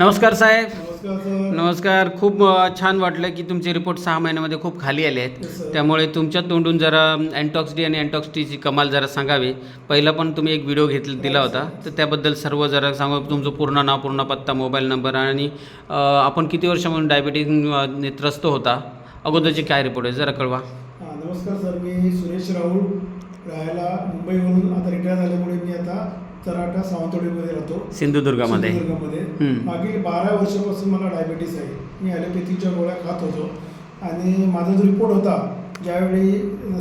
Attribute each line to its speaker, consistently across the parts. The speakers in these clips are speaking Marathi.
Speaker 1: नमस्कार साहेब.
Speaker 2: नमस्कार सर.
Speaker 1: नमस्कार. खूप छान वाटलं की तुमचे रिपोर्ट 6 महिन्यामध्ये खूप खाली आले आहेत.
Speaker 2: Yes, sir.
Speaker 1: त्यामुळे तुमच्या तोंडून जरा अँटॉक्स डी आणि अँटॉक्स टीची कमाल जरा सांगावी. पहिला पण तुम्ही एक व्हिडिओ दिला होता, तर त्याबद्दल सर्व जरा सांगा. तुमचं पूर्ण नाव, पूर्ण पत्ता, मोबाईल नंबर आणि आपण किती वर्षापासून डायबिटीज त्रस्त होता, अगोदरचे काय रिपोर्ट आहे जरा कळवा.
Speaker 2: नमस्कार सर. मी सुरेश राहुल, राहायला मुंबईवरून आता रिटायर झाल्यामुळे मी आता तराटा सावंतवाडीमध्ये राहतो,
Speaker 1: सिंधुदुर्गामध्ये.
Speaker 2: मागील 12 वर्षापासून मला डायबिटीस आहे. मी ॲलोपॅथीच्या गोळ्या खात होतो आणि माझा जो रिपोर्ट होता, ज्यावेळी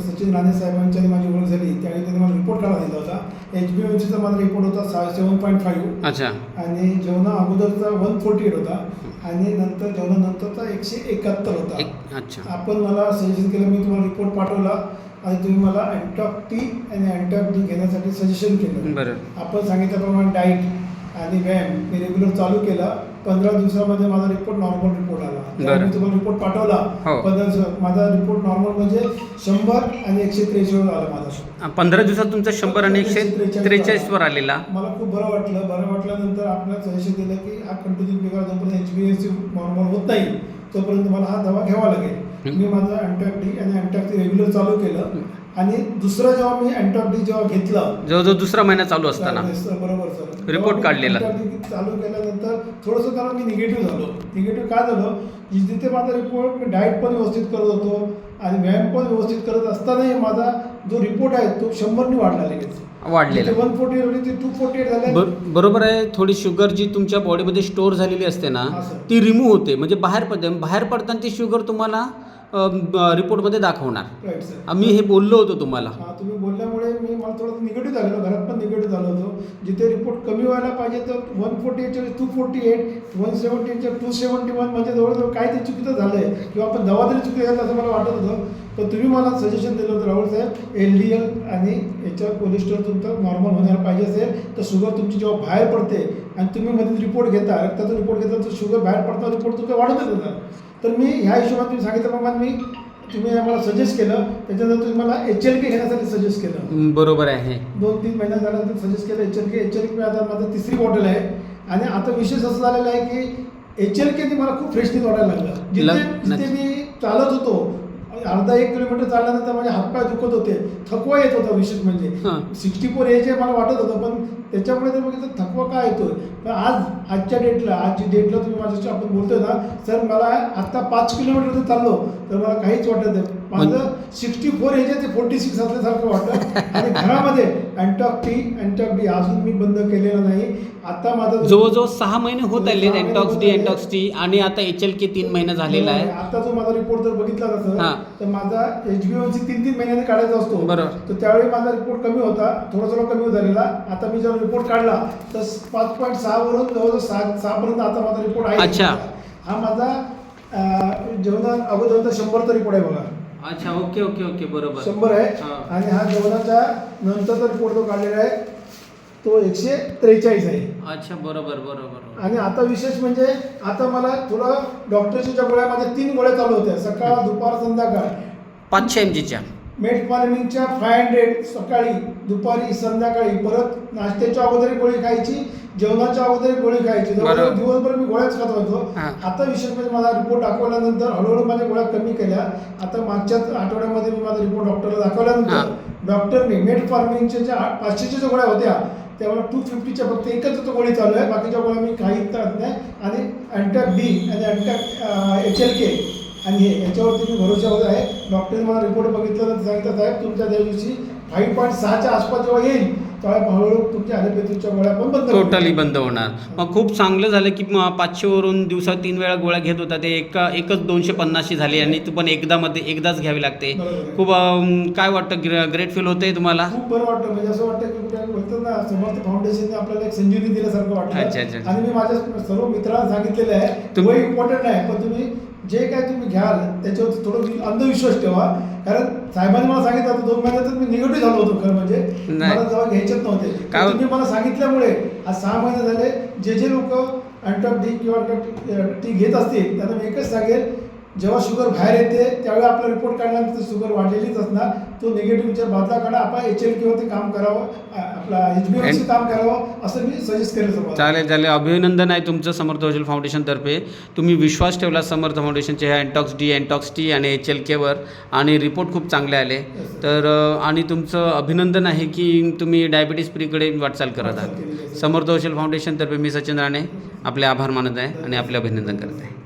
Speaker 2: सचिन राणे साहेबांच्या माझी ओळख झाली त्यावेळी त्यांनी मला रिपोर्ट काढा दिला होता. HbA1cचा माझा रिपोर्ट होता 7.5.
Speaker 1: अच्छा.
Speaker 2: आणि जेवणा अगोदरचा 148 होता आणि नंतर जेवणानंतरचा 171 होता.
Speaker 1: अच्छा.
Speaker 2: आपण मला सजेशन केलं, मी तुम्हाला रिपोर्ट पाठवला आणि तुम्ही मला अँटॉक टी आणि अँटॉक डी घेण्यासाठी सजेशन केलं.
Speaker 1: बरं.
Speaker 2: आपण सांगितल्याप्रमाणे डाईट आणि व्यायाम मी रेग्युलर चालू केला. 15 दिवसामध्ये माझा रिपोर्ट नॉर्मल रिपोर्ट आला. मी तुम्हाला रिपोर्ट पाठवला. 15 दिवसात माझा रिपोर्ट नॉर्मल म्हणजे 100 आणि 143 आला माझा.
Speaker 1: 15 दिवसात तुमचा 100 आणि 143 वर आलेला.
Speaker 2: मला खूप बरं वाटलं. बरं वाटल्यानंतर आपल्याला सजेशन दिलं की हा कंटिन्यू बिघा, जोपर्यंत HbA1c नॉर्मल होत नाही तोपर्यंत मला हा दवा घ्यावा लागेल. मी माझा अँटॉक डी आणि अँटॉक टी रेग्युलर चालू केलं आणि दुसरा जेव्हा मी अँटॉक डी जेव्हा घेतला,
Speaker 1: जवळजवळ दुसरा महिना चालू असताना
Speaker 2: बरोबर सर,
Speaker 1: रिपोर्ट काढलेला.
Speaker 2: चालू केल्यानंतर थोडंसं त्याला मी निगेटिव्ह झालो. निगेटिव्ह काय झालं, जिथे माझा रिपोर्ट मी डाएट पण व्यवस्थित करत होतो आणि व्यायाम पण व्यवस्थित करत असतानाही माझा जो रिपोर्ट आहे तो 100 वाढला लगेच.
Speaker 1: वाढलेला.
Speaker 2: 148 होती ती 248 झाली.
Speaker 1: बरोबर आहे. थोडी शुगर जी तुमच्या बॉडीमध्ये स्टोअर झालेली असते ना, ती रिमूव्ह होते, म्हणजे बाहेर पडताना ती शुगर तुम्हाला रिपोर्टमध्ये दाखवणार.
Speaker 2: Right sir.
Speaker 1: आम्ही हे बोललो होतो तुम्हाला.
Speaker 2: तुम्ही बोलल्यामुळे मला थोडं निगेटिव्ह झालेलं, घरात पण निगेटिव्ह झालं होतं. जिथे रिपोर्ट कमी व्हायला पाहिजे तर 148च्या 248, 178च्या 271, म्हणजे जवळजवळ काय ते चुकीचं झालं आहे किंवा आपण दवा तरी चुकी घातला असं मला वाटत होतं. तर तुम्ही मला सजेशन दिलं होतं राहुल साहेब, LDL आणि याच्या कोलेस्ट्रॉल तुमचं नॉर्मल होण्याला पाहिजे असेल तर शुगर तुमची जेव्हा बाहेर पडते आणि तुम्ही मध्ये रिपोर्ट घेता, रक्ताचा रिपोर्ट घेता, तर शुगर बाहेर पडता रिपोर्ट तुमचा वाढतच होता. तर मी ह्या हिशोबात तुम्ही सांगितल्याप्रमाणे तुम्ही आम्हाला सजेस्ट केलं. त्याच्यानंतर तुम्ही मला HLK घेण्यासाठी सजेस्ट केलं.
Speaker 1: बरोबर आहे.
Speaker 2: 2-3 महिन्यात झाल्यानंतर सजेस्ट केलं HLK आता माझं 3री बॉटल आहे. आणि आता विशेष असं झालेलं आहे की HLK मला खूप फ्रेशनेस वाटायला लागलं. जिथे मी चालत होतो, अर्धा 1 किलोमीटर चालल्यानंतर माझे हातपाय दुखत होते, थकवा येत होता. विशेष म्हणजे 64 एज आहे मला वाटत होतं, पण त्याच्यामुळे तर बघितलं थकवा काय येतोय. पण आजच्या डेटला तुम्ही माझ्याशी आपण बोलतोय ना सर, मला आता 5 किलोमीटर जर चाललो तर मला काहीच वाटत नाही. माझं 64 एज आहे ते 46 असल्यासारखं वाटतं. आणि घरामध्ये अँटॉक टी अँटॉक डी अजून मी बंद केलेला नाही. आता माझं
Speaker 1: जवळजवळ 6 महिने होत आले अँटॉक्स टी आणि आता HLK 3 महिने झालेला आहे.
Speaker 2: आता जो माझा रिपोर्ट जर बघितला ना तर माझा HbA1c 3 महिन्याने काढायचा असतो. बरोबर. तर त्यावेळी माझा रिपोर्ट कमी होता, थोडा कमी झालेला. आता मी जेव्हा रिपोर्ट काढला तर 5.6 वरून जवळजवळ 6 पर्यंत आता माझा रिपोर्ट आहे.
Speaker 1: अच्छा.
Speaker 2: हा माझा जेवणा अगोदरचा 100चा रिपोर्ट आहे बघा.
Speaker 1: अच्छा. ओके बरोबर.
Speaker 2: 100 आहे. आणि हा जेवणाचा नंतरचा रिपोर्ट जो काढलेला आहे तो 143 आहे.
Speaker 1: अच्छा. बरोबर.
Speaker 2: आणि आता विशेष म्हणजे आता मला थोडं डॉक्टरच्या गोळ्या, माझ्या 3 गोळ्या चालू होत्या, सकाळ, दुपार, संध्याकाळ.
Speaker 1: 500 mgच्या
Speaker 2: मेटफॉर्मिनच्या 500 सकाळी, दुपारी, संध्याकाळी. परत नाश्त्याच्या अगोदर गोळी खायची, जेवणाच्या अगोदर गोळी खायची. दिवसभर मी गोळ्याच खात होतो. आता विशेष म्हणजे माझा रिपोर्ट दाखवल्यानंतर हळूहळू माझ्या गोळ्या कमी केल्या. आता मागच्याच आठवड्यामध्ये मी माझा रिपोर्ट डॉक्टरला दाखवल्यानंतर डॉक्टरने मेटफॉर्मिनच्या ज्या 500च्या गोळ्या होत्या त्यामुळे 250च्या फक्त एकच गोळी चालू आहे, बाकीच्या गोळ्या मी काहीच करत नाही. आणि अँटॉक डी आणि अँटॉक HLK आणि हे याच्यावरती मी भरोशावर आहे. डॉक्टरने मला रिपोर्ट बघितल्यानंतर सांगितलं साहेब तुमच्या त्या दिवशी 5.6च्या आसपास जेव्हा येईल तेव्हा हळूहळू तुमच्या ॲलोपॅथीच्या गोळ्या पण बंद,
Speaker 1: टोटली बंद होणार. मग खूप चांगलं झालं की 500 वरून दिवसात 3 वेळा गोळ्या घेत होता, ते एकच 250 झाली आणि तू पण एकदाच घ्यावी लागते. खूप काय वाटतं, ग्रेट फील होतंय तुम्हाला?
Speaker 2: खूप बरं वाटतं. म्हणजे असं वाटतं की कुठे बोलतात ना, समर्थ फाउंडेशनने आपल्याला एक संजीवनी दिल्यासारखं वाटतं.
Speaker 1: अच्छा.
Speaker 2: आणि मी माझ्या सर्व मित्रांना सांगितलेलं आहे वय इम्पॉर्टंट आहे, पण तुम्ही जे काय तुम्ही घ्याल त्याच्यावर थोडं अंधविश्वास ठेवा. कारण साहेबांनी मला सांगितलं होतं 2 महिन्यातच मी निगेटिव्ह झालो होतो. खरं म्हणजे मला जेव्हा घ्यायचेच नव्हते, तुम्ही मला सांगितल्यामुळे आज 6 महिने झाले. जे लोक अँटॉक डी किंवा अँटॉक टी घेत असतील त्यांना मी एकच सांगेल, जेव्हा शुगर बाहेर येते त्यावेळी आपला रिपोर्ट काढल्यानंतर शुगर वाढलेलीच असणार. तो निगेटिव्हच्या बदला काढा. आपण HLK वरती काम करावं. HbA1c काम करावं असं मी सजेस्ट केलं तुम्हाला.
Speaker 1: चालेल. अभिनंदन आहे तुमचं समर्थ हॉस्पिटल फाउंडेशनतर्फे. तुम्ही विश्वास ठेवला समर्थ फाउंडेशनचे ह्या अँटॉक्स टी आणि HLKवर आणि रिपोर्ट खूप चांगले आले. तर आणि तुमचं अभिनंदन आहे की तुम्ही डायबिटीस फ्रीकडे वाटचाल करत आहात. समर्थ हॉस्पिटल फाउंडेशनतर्फे मी सचिन राणे आपले आभार मानत आहे आणि आपले अभिनंदन करत आहे.